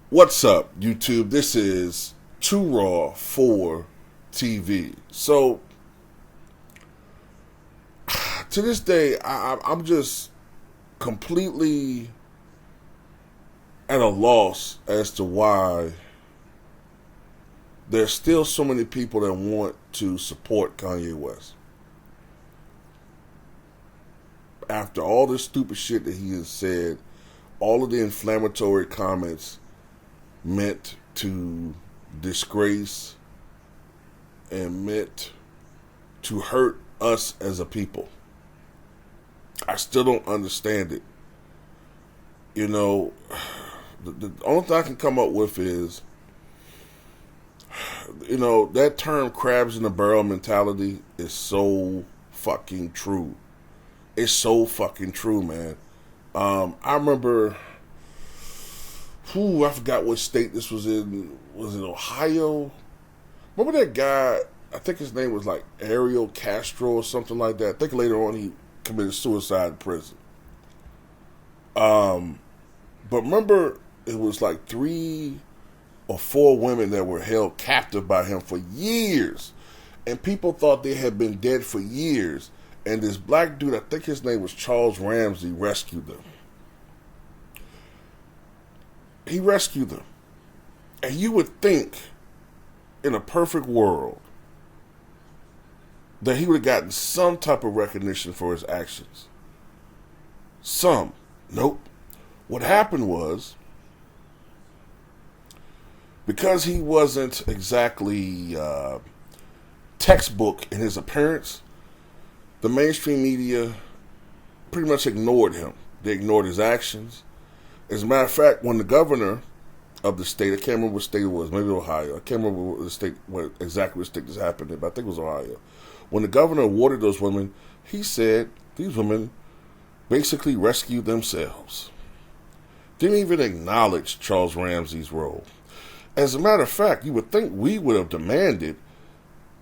What's up, YouTube? This is Too Raw for TV. So, to this day, I'm just completely at a loss as to why there's still so many people that want to support Kanye West. After all this stupid shit that he has said, all of the inflammatory comments meant to disgrace and meant to hurt us as a people. I still don't understand it. You know, the only thing I can come up with is, that term crabs in the barrel mentality is so fucking true. It's so fucking true, man. I remember, I forgot what state this was in. Was it Ohio? Remember that guy? I think his name was like Ariel Castro or something like that. I think later on he committed suicide in prison. But remember, it was like 3 or 4 women that were held captive by him for years. And people thought they had been dead for years. And this black dude, I think his name was Charles Ramsey, rescued them. He rescued them. And you would think, in a perfect world, that he would have gotten some type of recognition for his actions. Some. Nope. What happened was, because he wasn't exactly textbook in his appearance, the mainstream media pretty much ignored him. They ignored his actions. As a matter of fact, when the governor of the state, I can't remember what state it was, maybe Ohio, I can't remember exactly what state this happened in, but I think it was Ohio. When the governor awarded those women, he said these women basically rescued themselves. Didn't even acknowledge Charles Ramsey's role. As a matter of fact, you would think we would have demanded,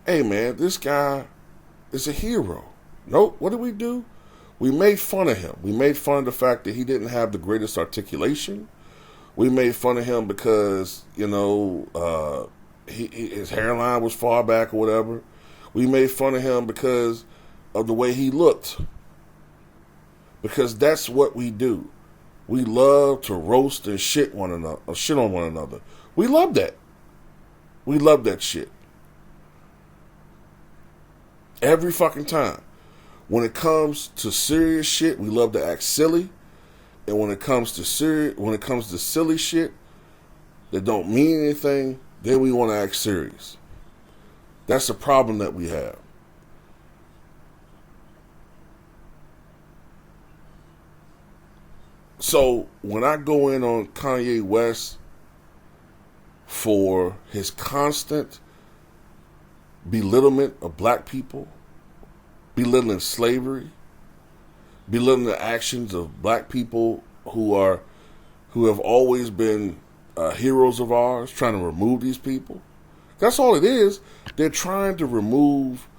hey man, this guy is a hero. Nope, what did we do? We made fun of him. We made fun of the fact that he didn't have the greatest articulation. We made fun of him because, his hairline was far back or whatever. We made fun of him because of the way he looked. Because that's what we do. We love to roast and shit on one another. We love that. We love that shit. Every fucking time. When it comes to serious shit, we love to act silly. And when it comes to silly shit that don't mean anything, then we want to act serious. That's the problem that we have. So when I go in on Kanye West for his constant belittlement of black people, belittling slavery, belittling the actions of black people who have always been heroes of ours, trying to remove these people. That's all it is. They're trying to remove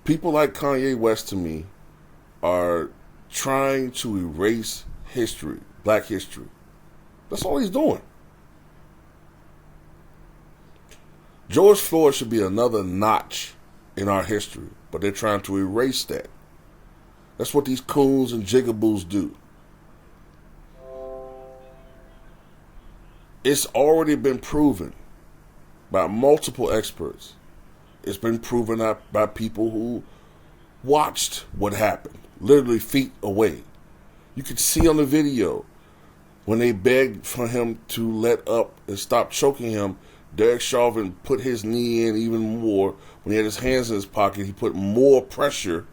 people like Kanye West. To me, are trying to erase history, black history. That's all he's doing. George Floyd should be another notch in our history, but they're trying to erase that. That's what these coons and jigaboos do. It's already been proven by multiple experts. It's been proven by people who watched what happened, literally feet away. You could see on the video when they begged for him to let up and stop choking him, Derek Chauvin put his knee in even more. When he had his hands in his pocket, he put more pressure.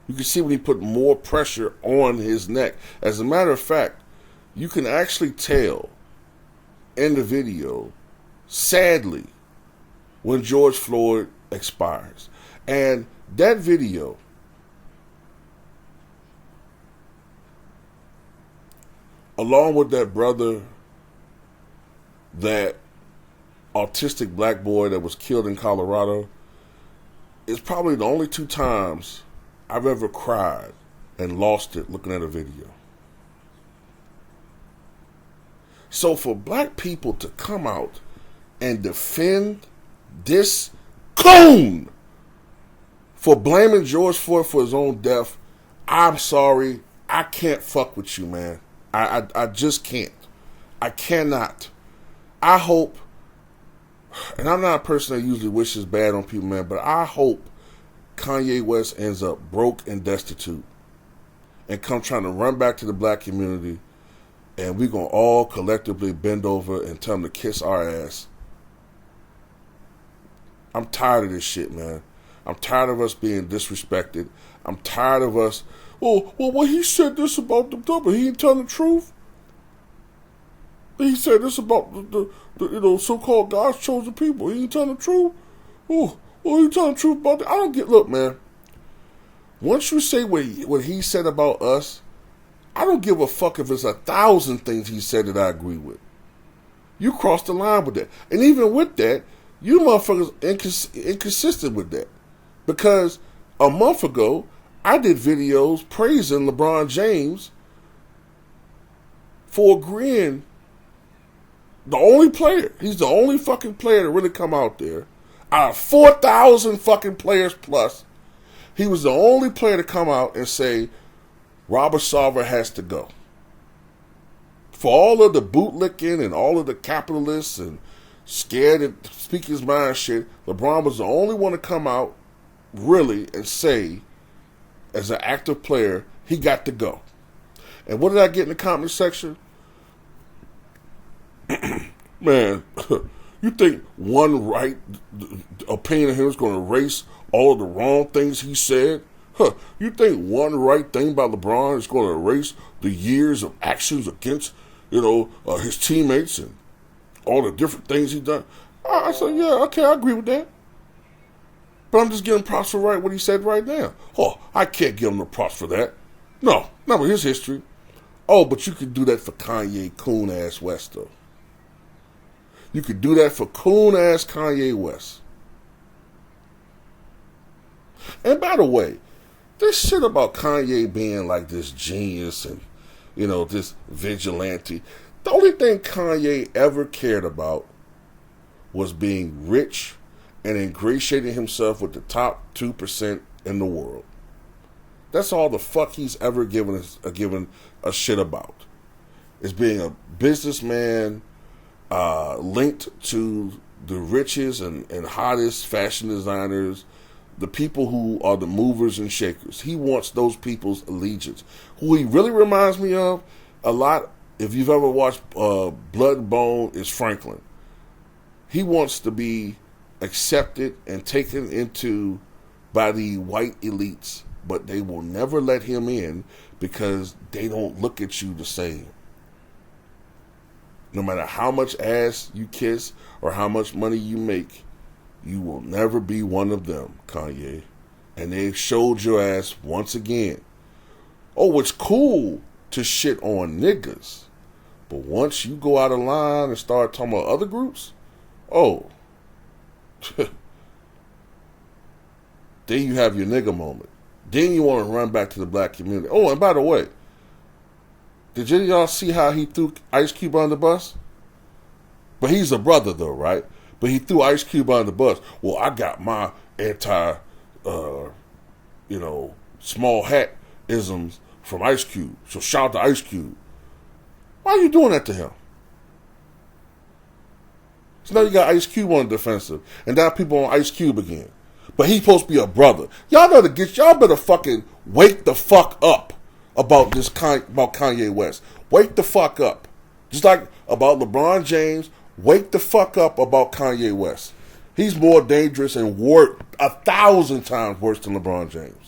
You can see when he put more pressure on his neck. As a matter of fact, you can actually tell in the video, sadly, when George Floyd expires. And that video, along with that brother, that autistic black boy that was killed in Colorado, is probably the only 2 times I've ever cried and lost it looking at a video. So for black people to come out and defend this coon for blaming George Floyd for his own death, I'm sorry. I can't fuck with you, man. I just can't. I cannot. I hope, and I'm not a person that usually wishes bad on people, man, but I hope Kanye West ends up broke and destitute and come trying to run back to the black community, and we're going to all collectively bend over and tell him to kiss our ass. I'm tired of this shit, man. I'm tired of us being disrespected. I'm tired of us, well, he said this about them, but he ain't telling the truth. He said this about the so-called God's chosen people. He ain't telling the truth. Oh, well, he telling the truth about that. I don't get, look, man. Once you say what he said about us, I don't give a fuck if it's 1,000 things he said that I agree with. You crossed the line with that. And even with that, you motherfuckers inconsistent with that. Because a month ago, I did videos praising LeBron James for agreeing. The only player. He's the only fucking player to really come out there. Out of 4,000 fucking players plus, he was the only player to come out and say, Robert Sarver has to go. For all of the bootlicking and all of the capitalists and scared to speak his mind shit, LeBron was the only one to come out really and say, as an active player, he got to go. And what did I get in the comment section? Man, you think one right opinion of him is going to erase all of the wrong things he said? You think one right thing about LeBron is going to erase the years of actions against, his teammates and all the different things he done? I said, yeah, okay, I agree with that. But I'm just giving props for what he said right now. Oh, I can't give him no props for that. No, not with his history. Oh, but you could do that for Kanye coon-ass West, though. You could do that for coon-ass Kanye West. And by the way, this shit about Kanye being like this genius and, this vigilante, the only thing Kanye ever cared about was being rich and ingratiating himself with the top 2% in the world. That's all the fuck he's ever given a shit about. Is being a businessman linked to the richest and hottest fashion designers, the people who are the movers and shakers. He wants those people's allegiance. Who he really reminds me of a lot, if you've ever watched Blood and Bone, is Franklin. He wants to be accepted and taken into by the white elites, but they will never let him in because they don't look at you the same. No matter how much ass you kiss or how much money you make, you will never be one of them, Kanye. And they showed your ass once again. Oh, it's cool to shit on niggas. But once you go out of line and start talking about other groups, oh, then you have your nigga moment. Then you want to run back to the black community. Oh, and by the way, did y'all see how he threw Ice Cube on the bus? But he's a brother though, right? But he threw Ice Cube on the bus. Well, I got my small hat isms from Ice Cube. So shout out to Ice Cube. Why are you doing that to him? So now you got Ice Cube on the defensive, and now people on Ice Cube again. But he's supposed to be a brother. Y'all better fucking wake the fuck up about about Kanye West. Wake the fuck up. Just like about LeBron James, wake the fuck up about Kanye West. He's more dangerous and 1,000 times worse than LeBron James.